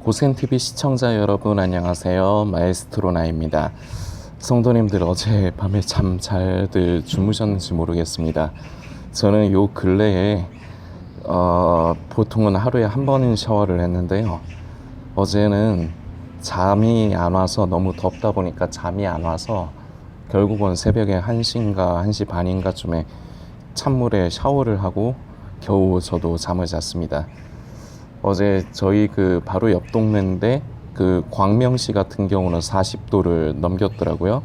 고센TV 시청자 여러분 안녕하세요. 마에스트로 나입니다. 성도님들 어제 밤에 잠 잘들 주무셨는지 모르겠습니다. 저는 요 근래에 보통은 하루에 한 번인 샤워를 했는데요. 어제는 잠이 안 와서 너무 덥다 보니까 잠이 안 와서 결국은 새벽에 1시인가 1시 반인가 쯤에 찬물에 샤워를 하고 겨우 저도 잠을 잤습니다. 어제 저희 바로 옆 동네인데 광명시 같은 경우는 40도를 넘겼더라고요.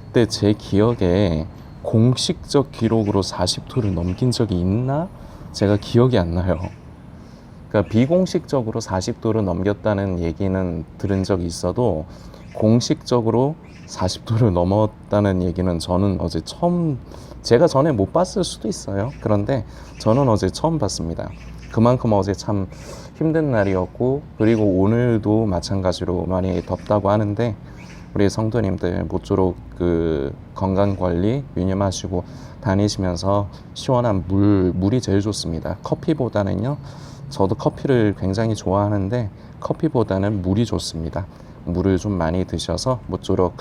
근데 제 기억에 공식적 기록으로 40도를 넘긴 적이 있나? 제가 기억이 안 나요. 그러니까 비공식적으로 40도를 넘겼다는 얘기는 들은 적이 있어도 공식적으로 40도를 넘었다는 얘기는 저는 어제 처음, 제가 전에 못 봤을 수도 있어요. 그런데 저는 어제 처음 봤습니다. 그만큼 어제 참 힘든 날이었고, 그리고 오늘도 마찬가지로 많이 덥다고 하는데 우리 성도님들 모쪼록 건강관리 유념하시고 다니시면서 시원한 물이 제일 좋습니다. 커피보다는요, 저도 커피를 굉장히 좋아하는데 커피보다는 물이 좋습니다. 물을 좀 많이 드셔서 모쪼록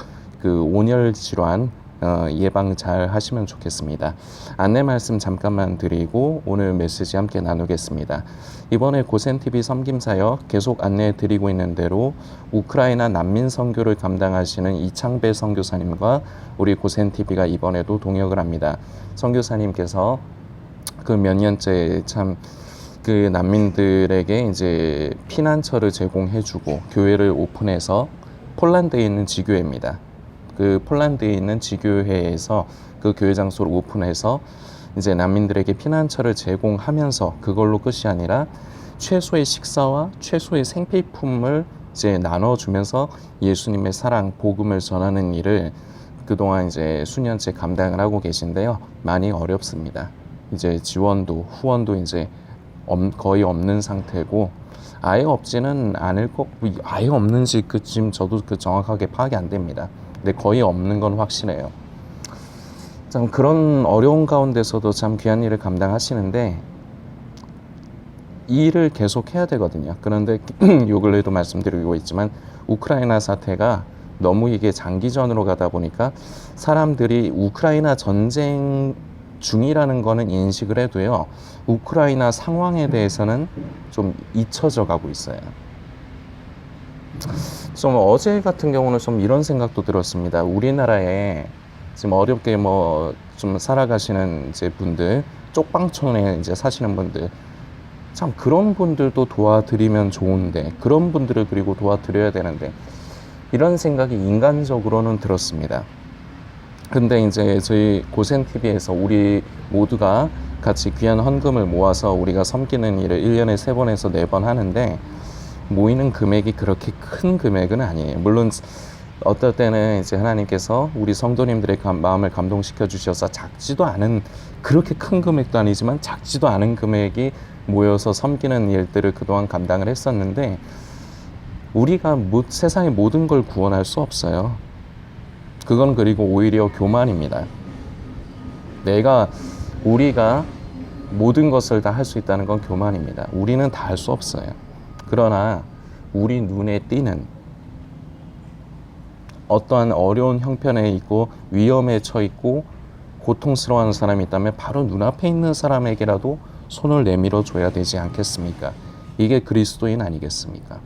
온열 질환 예방 잘 하시면 좋겠습니다. 안내 말씀 잠깐만 드리고 오늘 메시지 함께 나누겠습니다. 이번에 고센TV 섬김사역 계속 안내해 드리고 있는 대로 우크라이나 난민 선교를 감당하시는 이창배 선교사님과 우리 고센TV가 이번에도 동역을 합니다. 선교사님께서 몇 년째 참 난민들에게 이제 피난처를 제공해주고 교회를 오픈해서 폴란드에 있는 지교회입니다. 폴란드에 있는 지교회에서 교회 장소를 오픈해서 이제 난민들에게 피난처를 제공하면서 그걸로 끝이 아니라 최소의 식사와 최소의 생필품을 이제 나눠주면서 예수님의 사랑, 복음을 전하는 일을 그동안 이제 수년째 감당을 하고 계신데요. 많이 어렵습니다. 이제 지원도, 후원도 이제 거의 없는 상태고, 아예 없지는 않을 것, 아예 없는지 지금 저도 정확하게 파악이 안 됩니다. 근데 거의 없는 건 확실해요. 참 그런 어려운 가운데서도 참 귀한 일을 감당하시는데 이 일을 계속 해야 되거든요. 그런데 요 근래에도 말씀드리고 있지만 우크라이나 사태가 너무 이게 장기전으로 가다 보니까 사람들이 우크라이나 전쟁 중이라는 거는 인식을 해도요, 우크라이나 상황에 대해서는 좀 잊혀져 가고 있어요. 좀 어제 같은 경우는 좀 이런 생각도 들었습니다. 우리나라에 지금 어렵게 좀 살아가시는 이제 분들, 쪽방촌에 이제 사시는 분들, 참 그런 분들도 도와드리면 좋은데, 그런 분들을 그리고 도와드려야 되는데, 이런 생각이 인간적으로는 들었습니다. 근데 이제 저희 고센TV에서 우리 모두가 같이 귀한 헌금을 모아서 우리가 섬기는 일을 1년에 3번에서 4번 하는데, 모이는 금액이 그렇게 큰 금액은 아니에요. 물론 어떨 때는 이제 하나님께서 우리 성도님들의 마음을 감동시켜 주셔서 작지도 않은, 그렇게 큰 금액도 아니지만 작지도 않은 금액이 모여서 섬기는 일들을 그동안 감당을 했었는데, 우리가 세상의 모든 걸 구원할 수 없어요. 그건 그리고 오히려 교만입니다. 우리가 모든 것을 다 할 수 있다는 건 교만입니다. 우리는 다 할 수 없어요. 그러나 우리 눈에 띄는 어떠한 어려운 형편에 있고 위험에 처해 있고 고통스러워하는 사람이 있다면 바로 눈앞에 있는 사람에게라도 손을 내밀어 줘야 되지 않겠습니까? 이게 그리스도인 아니겠습니까?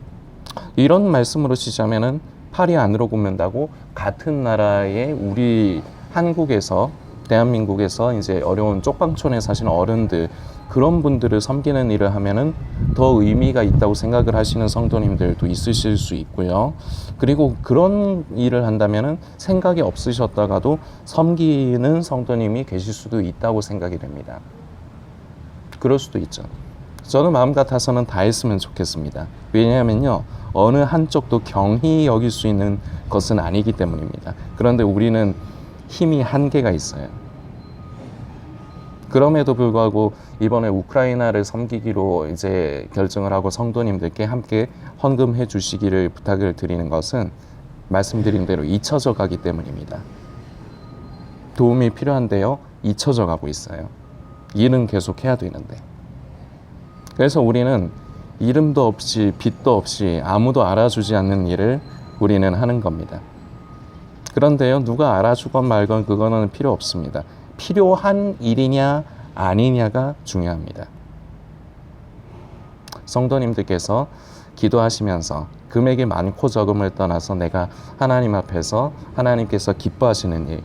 이런 말씀으로 시작하면은 팔이 안으로 굽는다고 같은 나라의 우리 한국에서, 대한민국에서 이제 어려운 쪽방촌에 사시는 어른들, 그런 분들을 섬기는 일을 하면은 더 의미가 있다고 생각을 하시는 성도님들도 있으실 수 있고요. 그리고 그런 일을 한다면은 생각이 없으셨다가도 섬기는 성도님이 계실 수도 있다고 생각이 됩니다. 그럴 수도 있죠. 저는 마음 같아서는 다 했으면 좋겠습니다. 왜냐하면요, 어느 한쪽도 경히 여길 수 있는 것은 아니기 때문입니다. 그런데 우리는 힘이 한계가 있어요. 그럼에도 불구하고 이번에 우크라이나를 섬기기로 이제 결정을 하고 성도님들께 함께 헌금해 주시기를 부탁을 드리는 것은 말씀드린 대로 잊혀져 가기 때문입니다. 도움이 필요한데요, 잊혀져 가고 있어요. 일은 계속 해야 되는데. 그래서 우리는 이름도 없이 빛도 없이 아무도 알아주지 않는 일을 우리는 하는 겁니다. 그런데요, 누가 알아주건 말건 그거는 필요 없습니다. 필요한 일이냐 아니냐가 중요합니다. 성도님들께서 기도하시면서 금액이 많고 적음을 떠나서 내가 하나님 앞에서 하나님께서 기뻐하시는 일,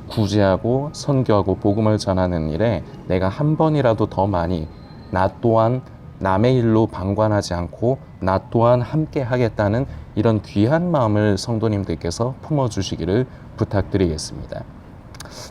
구제하고 선교하고 복음을 전하는 일에 내가 한 번이라도 더 많이 나 또한 남의 일로 방관하지 않고 나 또한 함께 하겠다는 이런 귀한 마음을 성도님들께서 품어주시기를 부탁드리겠습니다.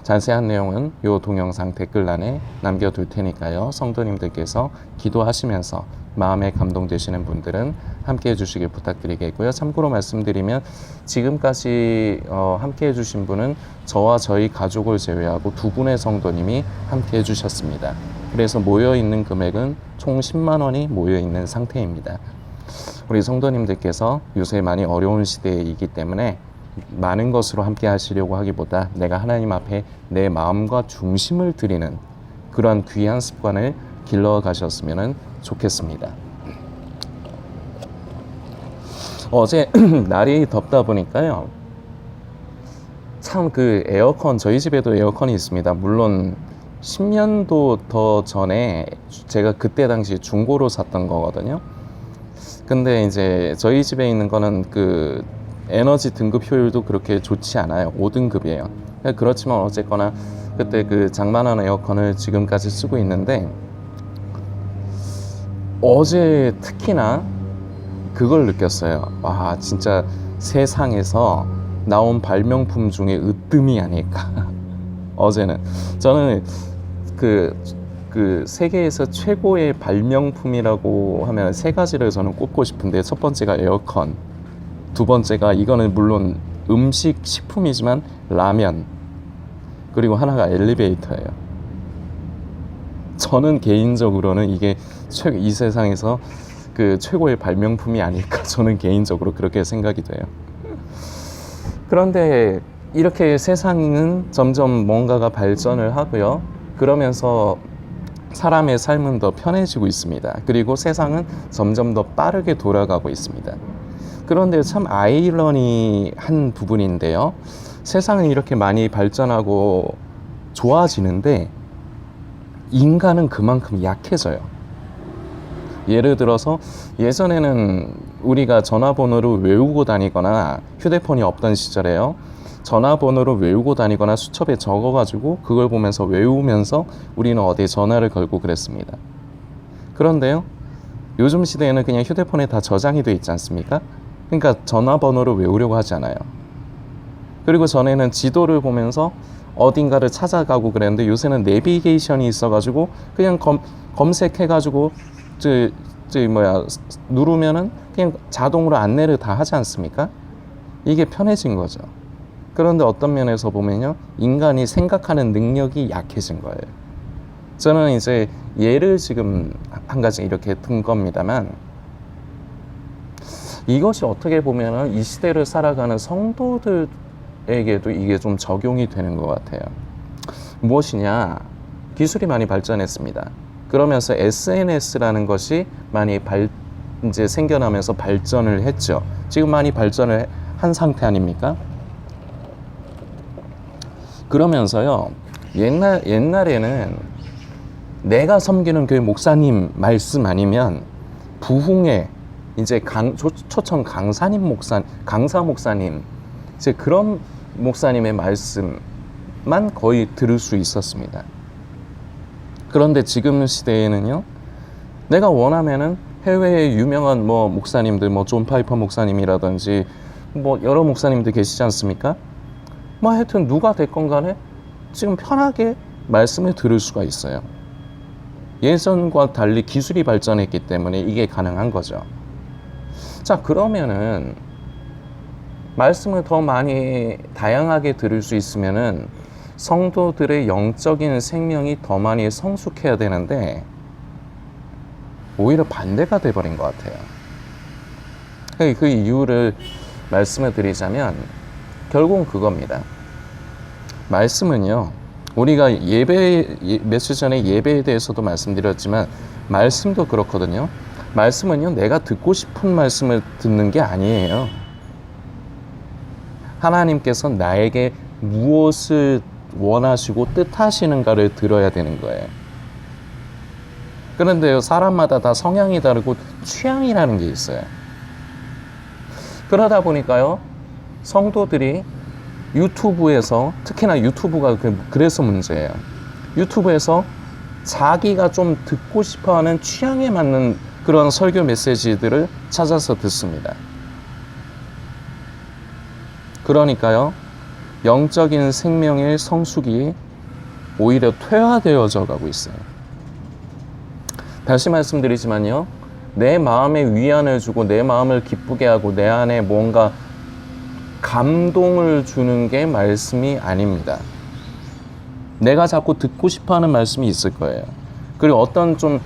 자세한 내용은 이 동영상 댓글란에 남겨둘 테니까요. 성도님들께서 기도하시면서 마음에 감동되시는 분들은 함께 해주시길 부탁드리겠고요. 참고로 말씀드리면 지금까지 함께 해주신 분은 저와 저희 가족을 제외하고 2분의 성도님이 함께 해주셨습니다. 그래서 모여있는 금액은 총 10만 원이 모여있는 상태입니다. 우리 성도님들께서 요새 많이 어려운 시대이기 때문에 많은 것으로 함께 하시려고 하기보다 내가 하나님 앞에 내 마음과 중심을 드리는 그러한 귀한 습관을 길러 가셨으면 좋겠습니다. 어제 날이 덥다 보니까요, 참 그 에어컨, 저희 집에도 에어컨이 있습니다. 물론 10년도 더 전에 제가 그때 당시 중고로 샀던 거거든요. 근데 이제 저희 집에 있는 거는 그 에너지 등급 효율도 그렇게 좋지 않아요. 5등급이에요. 그렇지만 어쨌거나 그때 그 장만한 에어컨을 지금까지 쓰고 있는데, 어제 특히나 그걸 느꼈어요. 와, 진짜 세상에서 나온 발명품 중에 으뜸이 아닐까. 어제는 저는 그 세계에서 최고의 발명품이라고 하면 3가지를 저는 꼽고 싶은데, 첫 번째가 에어컨, 두 번째가, 이거는 물론 음식 식품이지만 라면, 그리고 하나가 엘리베이터예요. 저는 개인적으로는 이게 이 세상에서 그 최고의 발명품이 아닐까, 저는 개인적으로 그렇게 생각이 돼요. 그런데 이렇게 세상은 점점 뭔가가 발전을 하고요. 그러면서 사람의 삶은 더 편해지고 있습니다. 그리고 세상은 점점 더 빠르게 돌아가고 있습니다. 그런데 참 아이러니한 부분인데요. 세상은 이렇게 많이 발전하고 좋아지는데 인간은 그만큼 약해져요. 예를 들어서 예전에는 우리가 전화번호를 외우고 다니거나 휴대폰이 없던 시절에요. 전화번호를 외우고 다니거나 수첩에 적어가지고 그걸 보면서 외우면서 우리는 어디에 전화를 걸고 그랬습니다. 그런데요, 요즘 시대에는 그냥 휴대폰에 다 저장이 돼 있지 않습니까? 그러니까 전화번호를 외우려고 하지 않아요. 그리고 전에는 지도를 보면서 어딘가를 찾아가고 그랬는데 요새는 내비게이션이 있어가지고 그냥 검색해가지고 누르면은 그냥 자동으로 안내를 다 하지 않습니까? 이게 편해진 거죠. 그런데 어떤 면에서 보면요, 인간이 생각하는 능력이 약해진 거예요. 저는 이제 예를 지금 한 가지 이렇게 든 겁니다만, 이것이 어떻게 보면은 이 시대를 살아가는 성도들에게도 이게 좀 적용이 되는 것 같아요. 무엇이냐? 기술이 많이 발전했습니다. 그러면서 SNS라는 것이 많이 이제 생겨나면서 발전을 했죠. 지금 많이 발전을 한 상태 아닙니까? 그러면서요, 옛날에는 내가 섬기는 교회 목사님 말씀 아니면 부흥회 이제 초청 강사 목사님, 이제 그런 목사님의 말씀만 거의 들을 수 있었습니다. 그런데 지금 시대에는요, 내가 원하면은 해외에 유명한 목사님들, 존 파이퍼 목사님이라든지 여러 목사님들 계시지 않습니까? 하여튼 누가 됐건 간에 지금 편하게 말씀을 들을 수가 있어요. 예전과 달리 기술이 발전했기 때문에 이게 가능한 거죠. 자, 그러면은 말씀을 더 많이 다양하게 들을 수 있으면은 성도들의 영적인 생명이 더 많이 성숙해야 되는데 오히려 반대가 돼버린 것 같아요. 그 이유를 말씀을 드리자면 결국은 그겁니다. 말씀은요, 우리가 며칠 전에 예배에 대해서도 말씀드렸지만 말씀도 그렇거든요. 말씀은요, 내가 듣고 싶은 말씀을 듣는 게 아니에요. 하나님께서 나에게 무엇을 원하시고 뜻하시는가를 들어야 되는 거예요. 그런데요, 사람마다 다 성향이 다르고 취향이라는 게 있어요. 그러다 보니까요, 성도들이 유튜브에서, 특히나 유튜브가 그래서 문제예요. 유튜브에서 자기가 좀 듣고 싶어하는 취향에 맞는 그런 설교 메시지들을 찾아서 듣습니다. 그러니까요, 영적인 생명의 성숙이 오히려 퇴화되어져 가고 있어요. 다시 말씀드리지만요, 내 마음에 위안을 주고 내 마음을 기쁘게 하고 내 안에 뭔가 감동을 주는 게 말씀이 아닙니다. 내가 자꾸 듣고 싶어하는 말씀이 있을 거예요. 그리고 어떤 좀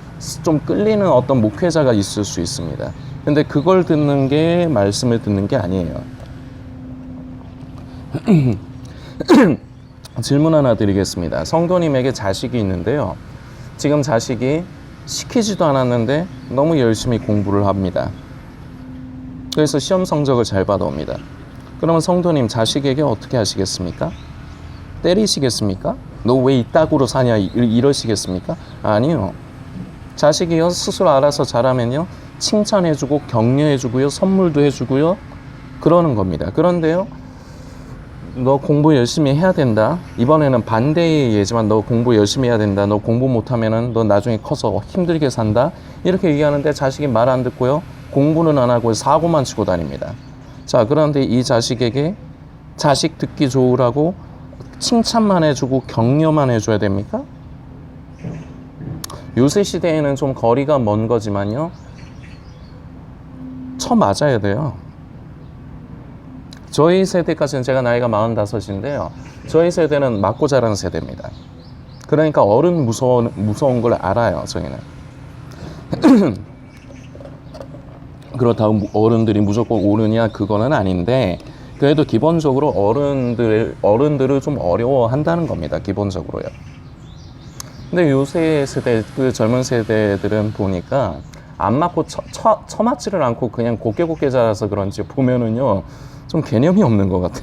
끌리는 어떤 목회자가 있을 수 있습니다. 근데 그걸 듣는 게 말씀을 듣는 게 아니에요. 질문 하나 드리겠습니다. 성도님에게 자식이 있는데요, 지금 자식이 시키지도 않았는데 너무 열심히 공부를 합니다. 그래서 시험 성적을 잘 받아옵니다. 그러면 성도님, 자식에게 어떻게 하시겠습니까? 때리시겠습니까? 너 왜 이따구로 사냐 이러시겠습니까? 아니요. 자식이요, 스스로 알아서 잘하면요, 칭찬해주고 격려해주고요, 선물도 해주고요, 그러는 겁니다. 그런데요, 너 공부 열심히 해야 된다. 이번에는 반대의 예지만 너 공부 열심히 해야 된다. 너 공부 못하면은 너 나중에 커서 힘들게 산다. 이렇게 얘기하는데 자식이 말 안 듣고요, 공부는 안 하고 사고만 치고 다닙니다. 자, 그런데 이 자식에게 자식 듣기 좋으라고 칭찬만 해주고 격려만 해줘야 됩니까? 요새 시대에는 좀 거리가 먼 거지만요, 쳐맞아야 돼요. 저희 세대까지는, 제가 나이가 45인데요, 저희 세대는 맞고 자란 세대입니다. 그러니까 어른 무서운 걸 알아요, 저희는. 그렇다고 어른들이 무조건 옳으냐, 그거는 아닌데, 그래도 기본적으로 어른들을 좀 어려워한다는 겁니다, 기본적으로요. 근데 요새 세대, 그 젊은 세대들은 보니까 안 맞고 처맞지를 않고 그냥 곱게 자라서 그런지 보면은요, 좀 개념이 없는 것 같아.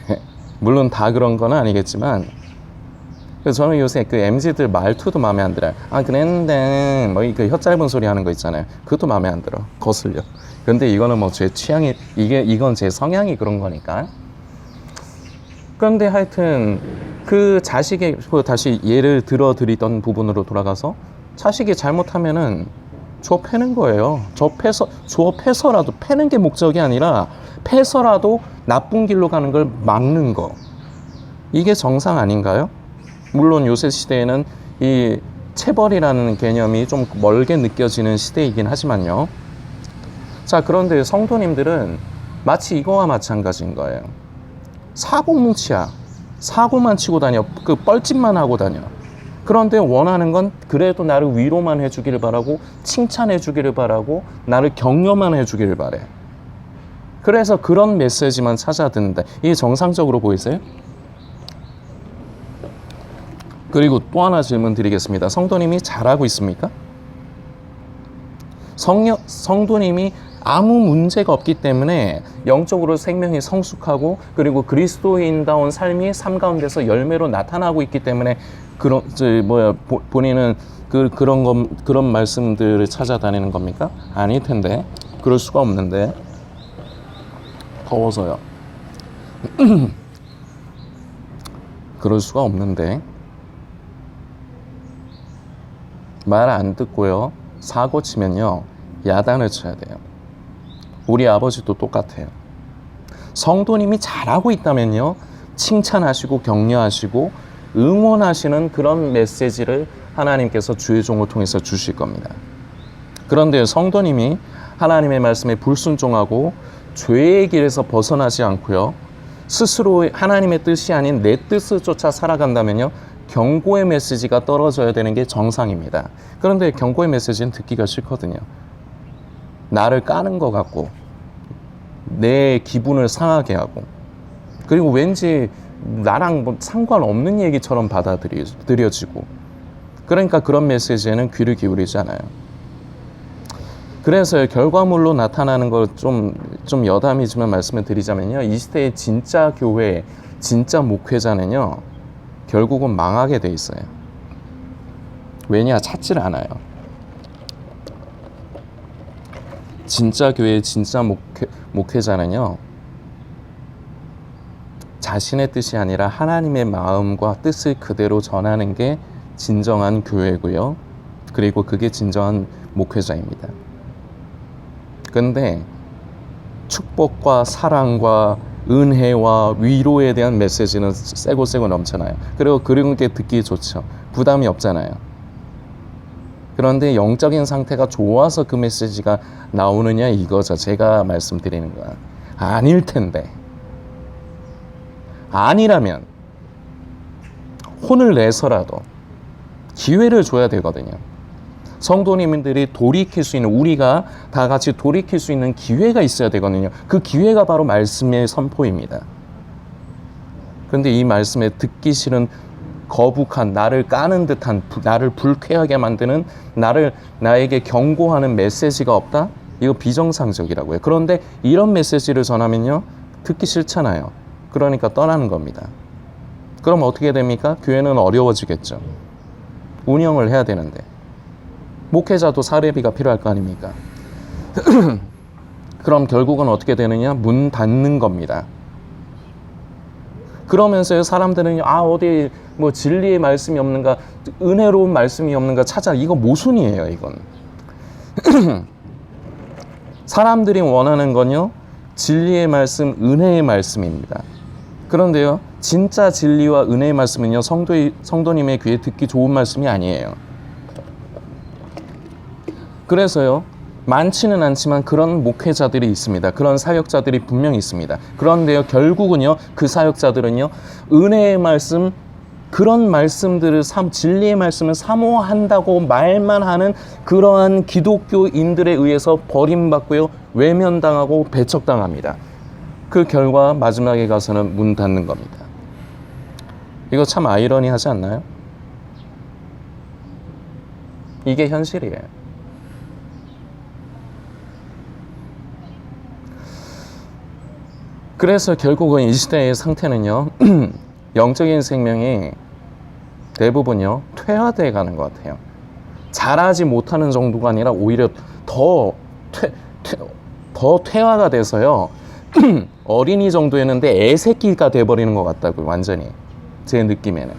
물론 다 그런 건 아니겠지만, 그래서 저는 요새 그 MZ들 말투도 마음에 안 들어요. 아, 그랬는데 뭐 그 혀 짧은 소리 하는 거 있잖아요. 그것도 마음에 안 들어. 거슬려. 근데 이거는 뭐 제 취향이, 이건 제 성향이 그런 거니까. 그런데 하여튼 그 자식의, 다시 예를 들어 드리던 부분으로 돌아가서, 자식이 잘못하면은 저 패는 거예요. 저 패서라도, 패는 게 목적이 아니라 패서라도 나쁜 길로 가는 걸 막는 거. 이게 정상 아닌가요? 물론 요새 시대에는 이 체벌이라는 개념이 좀 멀게 느껴지는 시대이긴 하지만요. 자, 그런데 성도님들은 마치 이거와 마찬가지인 거예요. 사고뭉치야. 사고만 치고 다녀. 그 뻘짓만 하고 다녀. 그런데 원하는 건 그래도 나를 위로만 해주기를 바라고, 칭찬해주기를 바라고, 나를 격려만 해주기를 바래. 그래서 그런 메시지만 찾아 듣는다. 이게 정상적으로 보이세요? 그리고 또 하나 질문 드리겠습니다. 성도님이 잘하고 있습니까? 성도님이 아무 문제가 없기 때문에 영적으로 생명이 성숙하고, 그리고 그리스도인다운 삶이 삶 가운데서 열매로 나타나고 있기 때문에 본인은 그런 말씀들을 찾아다니는 겁니까? 아닐 텐데. 그럴 수가 없는데. 더워서요. 그럴 수가 없는데. 말 안 듣고요, 사고 치면요, 야단을 쳐야 돼요. 우리 아버지도 똑같아요. 성도님이 잘하고 있다면요, 칭찬하시고 격려하시고 응원하시는 그런 메시지를 하나님께서 주의 종을 통해서 주실 겁니다. 그런데 성도님이 하나님의 말씀에 불순종하고 죄의 길에서 벗어나지 않고요, 스스로 하나님의 뜻이 아닌 내 뜻을 쫓아 살아간다면요, 경고의 메시지가 떨어져야 되는 게 정상입니다. 그런데 경고의 메시지는 듣기가 싫거든요. 나를 까는 것 같고, 내 기분을 상하게 하고, 그리고 왠지 나랑 뭐 상관없는 얘기처럼 받아들여지고, 그러니까 그런 메시지에는 귀를 기울이지 않아요. 그래서 결과물로 나타나는 걸 좀 여담이지만 말씀을 드리자면요. 이 시대의 진짜 교회, 진짜 목회자는요, 결국은 망하게 돼 있어요. 왜냐? 찾질 않아요. 진짜 교회, 진짜 목회자는요, 자신의 뜻이 아니라 하나님의 마음과 뜻을 그대로 전하는 게 진정한 교회고요. 그리고 그게 진정한 목회자입니다. 근데 축복과 사랑과 은혜와 위로에 대한 메시지는 세고 넘잖아요. 그리고 그런 게 듣기 좋죠. 부담이 없잖아요. 그런데 영적인 상태가 좋아서 그 메시지가 나오느냐 이거죠. 제가 말씀드리는 건 아닐 텐데. 아니라면 혼을 내서라도 기회를 줘야 되거든요. 성도님들이 돌이킬 수 있는, 우리가 다 같이 돌이킬 수 있는 기회가 있어야 되거든요. 그 기회가 바로 말씀의 선포입니다. 그런데 이 말씀에 듣기 싫은 거북한, 나를 까는 듯한, 나를 불쾌하게 만드는, 나에게 경고하는 메시지가 없다? 이거 비정상적이라고요. 그런데 이런 메시지를 전하면요, 듣기 싫잖아요. 그러니까 떠나는 겁니다. 그럼 어떻게 됩니까? 교회는 어려워지겠죠. 운영을 해야 되는데. 목회자도 사례비가 필요할 거 아닙니까? 그럼 결국은 어떻게 되느냐? 문 닫는 겁니다. 그러면서요, 사람들은 어디 뭐 진리의 말씀이 없는가, 은혜로운 말씀이 없는가 찾아. 이거 모순이에요, 이건. 사람들이 원하는 건요, 진리의 말씀, 은혜의 말씀입니다. 그런데요, 진짜 진리와 은혜의 말씀은요, 성도님의 귀에 듣기 좋은 말씀이 아니에요. 그래서요, 많지는 않지만 그런 목회자들이 있습니다. 그런 사역자들이 분명히 있습니다. 그런데요, 결국은요, 그 사역자들은요, 은혜의 말씀, 그런 말씀들을 진리의 말씀을 사모한다고 말만 하는 그러한 기독교인들에 의해서 버림받고요, 외면당하고 배척당합니다. 그 결과 마지막에 가서는 문 닫는 겁니다. 이거 참 아이러니하지 않나요? 이게 현실이에요. 그래서 결국은 이 시대의 상태는요, 영적인 생명이 대부분요, 퇴화되어 가는 것 같아요. 잘하지 못하는 정도가 아니라 오히려 더 퇴화가 돼서요, 어린이 정도였는데 애새끼가 돼버리는 것 같다고요, 완전히. 제 느낌에는.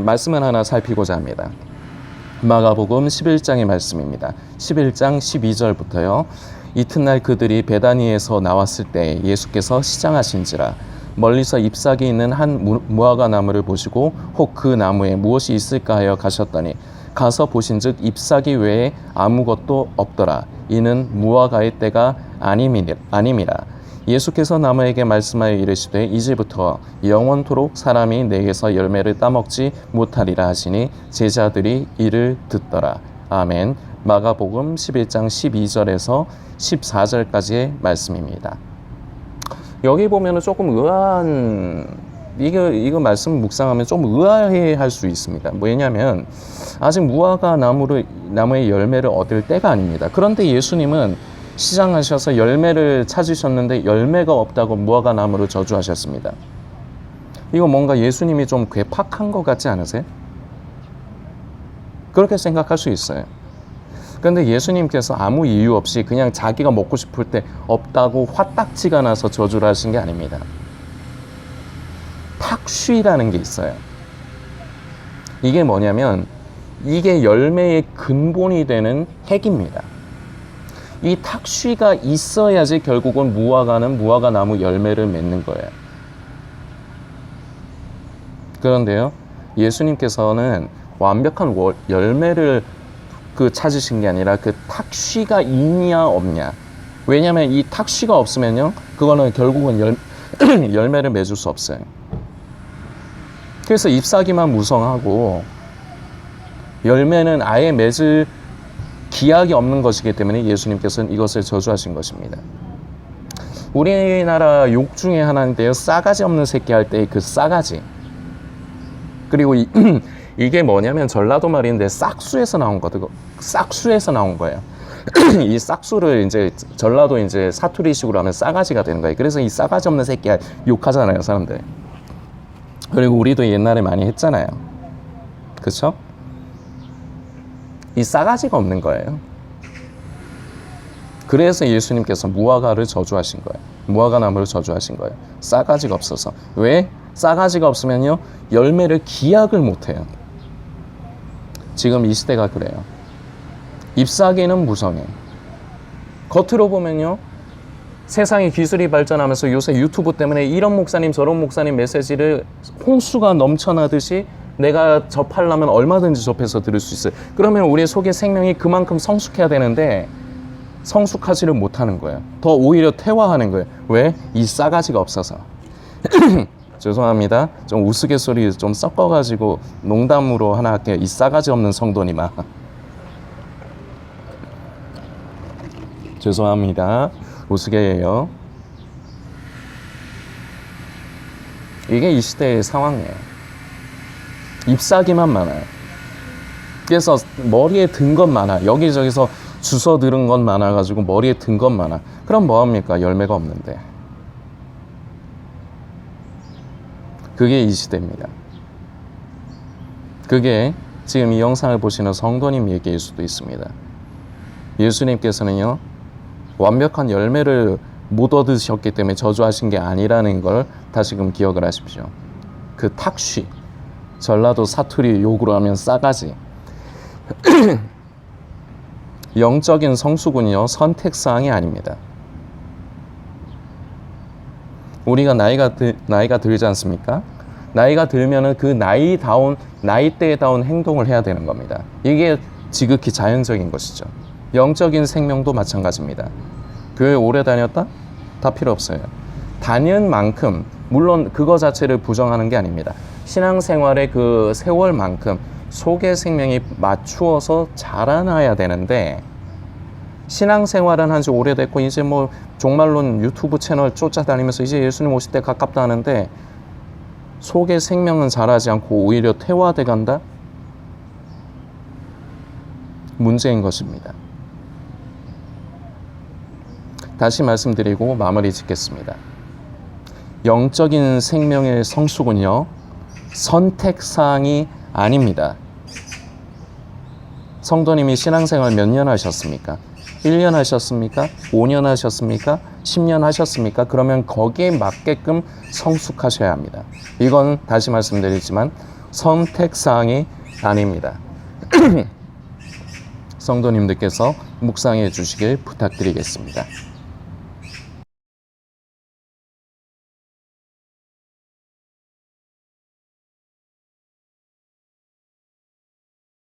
말씀을 하나 살피고자 합니다. 마가복음 11장의 말씀입니다. 11장 12절부터요. 이튿날 그들이 베다니에서 나왔을 때 예수께서 시장하신지라 멀리서 잎사귀 있는 한 무화과 나무를 보시고 혹 그 나무에 무엇이 있을까 하여 가셨더니 가서 보신즉 잎사귀 외에 아무것도 없더라. 이는 무화과의 때가 아님이라. 예수께서 나무에게 말씀하여 이르시되 이제부터 영원토록 사람이 내게서 열매를 따먹지 못하리라 하시니 제자들이 이를 듣더라. 아멘. 마가복음 11장 12절에서 14절까지의 말씀입니다. 여기 보면은 조금 의아한, 이거 말씀 묵상하면 좀 의아해할 수 있습니다. 왜냐하면 아직 무화과 나무의 열매를 얻을 때가 아닙니다. 그런데 예수님은 시장하셔서 열매를 찾으셨는데 열매가 없다고 무화과 나무를 저주하셨습니다. 이거 뭔가 예수님이 좀 괴팍한 것 같지 않으세요? 그렇게 생각할 수 있어요. 그런데 예수님께서 아무 이유 없이 그냥 자기가 먹고 싶을 때 없다고 화딱지가 나서 저주를 하신 게 아닙니다. 탁쉬라는 게 있어요. 이게 뭐냐면 이게 열매의 근본이 되는 핵입니다. 이 탁쉬가 있어야지 결국은 무화과는 무화과 나무 열매를 맺는 거예요. 그런데요, 예수님께서는 완벽한 열매를 찾으신 게 아니라 그 탁쉬가 있냐 없냐. 왜냐하면 이 탁쉬가 없으면요, 그거는 결국은 열매를 맺을 수 없어요. 그래서 잎사귀만 무성하고 열매는 아예 맺을 기약이 없는 것이기 때문에 예수님께서는 이것을 저주하신 것입니다. 우리나라 욕 중에 하나인데요, 싸가지 없는 새끼 할 때 그 싸가지. 그리고 이게 뭐냐면 전라도 말인데 싹수에서 나온 거거든요. 싹수에서 나온 거예요. 이 싹수를 이제 전라도 이제 사투리식으로 하면 싸가지가 되는 거예요. 그래서 이 싸가지 없는 새끼야 욕하잖아요, 사람들. 그리고 우리도 옛날에 많이 했잖아요. 그쵸? 이 싸가지가 없는 거예요. 그래서 예수님께서 무화과를 저주하신 거예요. 무화과 나무를 저주하신 거예요. 싸가지가 없어서. 왜? 싸가지가 없으면요, 열매를 기약을 못해요. 지금 이 시대가 그래요. 잎사귀는 무성해. 겉으로 보면요, 세상의 기술이 발전하면서 요새 유튜브 때문에 이런 목사님 저런 목사님 메시지를 홍수가 넘쳐나듯이 내가 접하려면 얼마든지 접해서 들을 수 있어요. 그러면 우리 속의 생명이 그만큼 성숙해야 되는데 성숙하지를 못하는 거예요. 더 오히려 퇴화하는 거예요. 왜? 이 싸가지가 없어서. 죄송합니다. 좀 우스갯소리 좀 섞어가지고 농담으로 하나 할게요. 이 싸가지 없는 성도님아. 죄송합니다. 우스개예요. 이게 이 시대의 상황이에요. 잎사귀만 많아요. 그래서 머리에 든 것 많아. 여기저기서 주워 들은 것 많아가지고 머리에 든 것 많아. 그럼 뭐합니까? 열매가 없는데. 그게 이 시대입니다. 그게 지금 이 영상을 보시는 성도님 얘기일 수도 있습니다. 예수님께서는요, 완벽한 열매를 못 얻으셨기 때문에 저주하신 게 아니라는 걸 다시금 기억을 하십시오. 그 탁쉬, 전라도 사투리 욕으로 하면 싸가지. 영적인 성숙은요, 선택사항이 아닙니다. 우리가 나이가 들지 않습니까? 나이가 들면은 그 나이대다운 행동을 해야 되는 겁니다. 이게 지극히 자연적인 것이죠. 영적인 생명도 마찬가지입니다. 교회 오래 다녔다? 다 필요 없어요. 다닌 만큼, 물론 그거 자체를 부정하는 게 아닙니다. 신앙생활의 그 세월만큼 속의 생명이 맞추어서 자라나야 되는데, 신앙생활은 한지 오래됐고 이제 뭐 종말론 유튜브 채널 쫓아다니면서 이제 예수님 오실 때 가깝다 하는데 속의 생명은 자라지 않고 오히려 퇴화돼 간다? 문제인 것입니다. 다시 말씀드리고 마무리 짓겠습니다. 영적인 생명의 성숙은요, 선택사항이 아닙니다. 성도님이 신앙생활 몇 년 하셨습니까? 1년 하셨습니까? 5년 하셨습니까? 10년 하셨습니까? 그러면 거기에 맞게끔 성숙하셔야 합니다. 이건 다시 말씀드리지만 선택사항이 아닙니다. 성도님들께서 묵상해 주시길 부탁드리겠습니다.